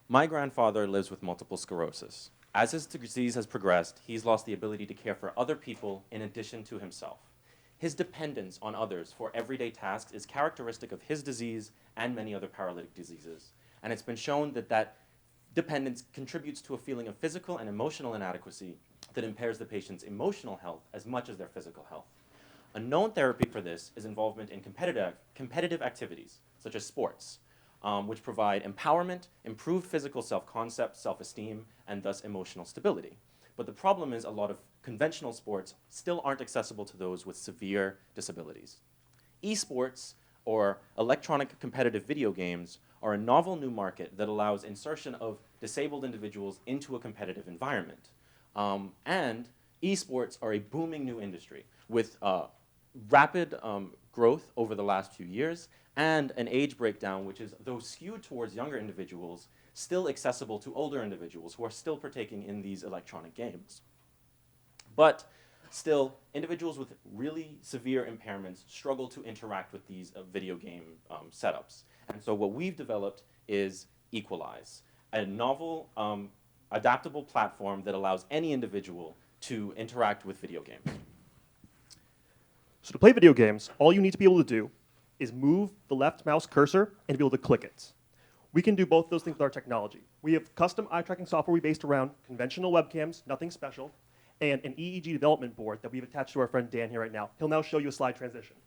My grandfather lives with multiple sclerosis. As his disease has progressed, he's lost the ability to care for other people in addition to himself. His dependence on others for everyday tasks is characteristic of his disease and many other paralytic diseases. And it's been shown that that dependence contributes to a feeling of physical and emotional inadequacy that impairs the patient's emotional health as much as their physical health. A known therapy for this is involvement in competitive activities, such as sports, which provide empowerment, improved physical self-concept, self-esteem, and thus emotional stability. But the problem is a lot of conventional sports still aren't accessible to those with severe disabilities. Esports, or electronic competitive video games, are a novel new market that allows insertion of disabled individuals into a competitive environment. And esports are a booming new industry with rapid growth over the last few years and an age breakdown which is, though skewed towards younger individuals, still accessible to older individuals who are still partaking in these electronic games. But still, individuals with really severe impairments struggle to interact with these video game setups. And so what we've developed is EqualEyes, a novel, adaptable platform that allows any individual to interact with video games. So to play video games, all you need to be able to do is move the left mouse cursor and be able to click it. We can do both those things with our technology. We have custom eye tracking software we based around conventional webcams, nothing special, and an EEG development board that we've attached to our friend Dan here right now. He'll now show you a slide transition.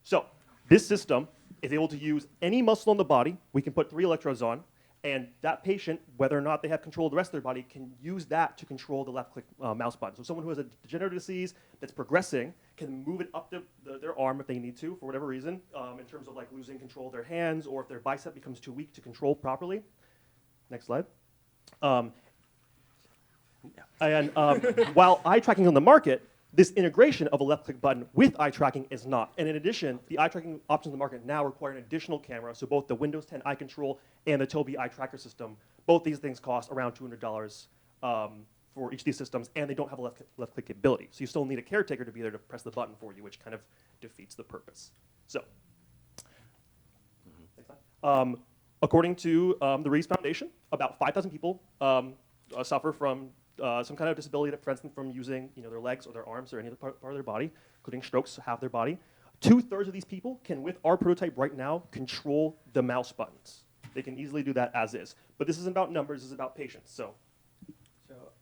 So this system is able to use any muscle on the body. We can put 3 electrodes on, and that patient, whether or not they have control of the rest of their body, can use that to control the left-click mouse button. So someone who has a degenerative disease that's progressing can move it up their arm if they need to, for whatever reason, in terms of like losing control of their hands, or if their bicep becomes too weak to control properly. Next slide. While eye tracking is on the market, this integration of a left-click button with eye tracking is not. And in addition, the eye tracking options on the market now require an additional camera. So both the Windows 10 eye control and the Tobii eye tracker system, both these things cost around $200 for each of these systems, and they don't have a left-click capability. So you still need a caretaker to be there to press the button for you, which kind of defeats the purpose. So, next slide. According to the Rees Foundation, about 5,000 people suffer from some kind of disability that prevents them from using their legs or their arms or any other part of their body, including strokes, half their body. 2/3 of these people can, with our prototype right now, control the mouse buttons. They can easily do that as is. But this isn't about numbers, this is about patients. So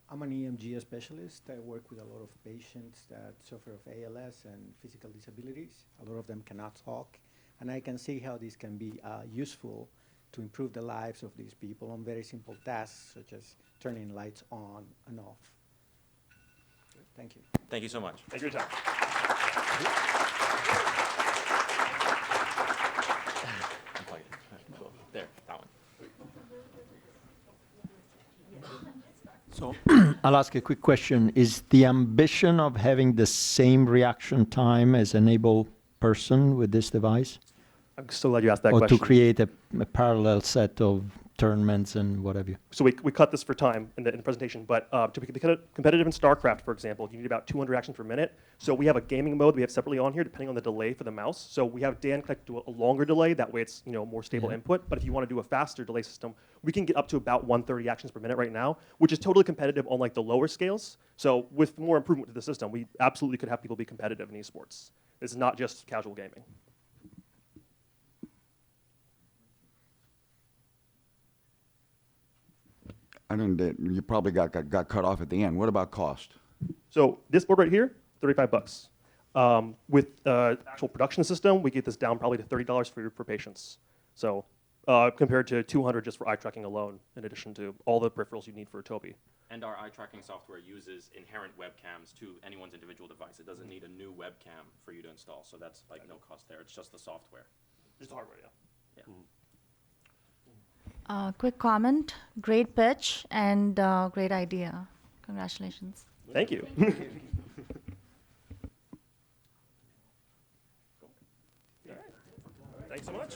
I'm an EMG specialist. I work with a lot of patients that suffer of ALS and physical disabilities. A lot of them cannot talk. And I can see how this can be useful to improve the lives of these people on very simple tasks, such as turning lights on and off. Thank you. Thank you so much. Thank you for your time. There, that one. So I'll ask a quick question. Is the ambition of having the same reaction time as an able person with this device? I'm so glad you asked that or question. to create a parallel set of tournaments and what have you? So we cut this for time in the presentation, but to be competitive in StarCraft, for example, you need about 200 actions per minute. So we have a gaming mode we have separately on here, depending on the delay for the mouse. So we have Dan connect to a longer delay, that way it's more stable input. But if you want to do a faster delay system, we can get up to about 130 actions per minute right now, which is totally competitive on like the lower scales. So with more improvement to the system, we absolutely could have people be competitive in esports. This is not just casual gaming. I didn't. You probably got cut off at the end. What about cost? So this board right here, $35. With actual production system, we get this down probably to $30 for patients. So compared to $200 just for eye tracking alone, in addition to all the peripherals you need for a Tobii. And our eye tracking software uses inherent webcams to anyone's individual device. It doesn't need a new webcam for you to install. So that's like no cost there. It's just the software. Just the hardware, yeah. Yeah. Quick comment, great pitch and great idea. Congratulations. Thank you. Thanks so much.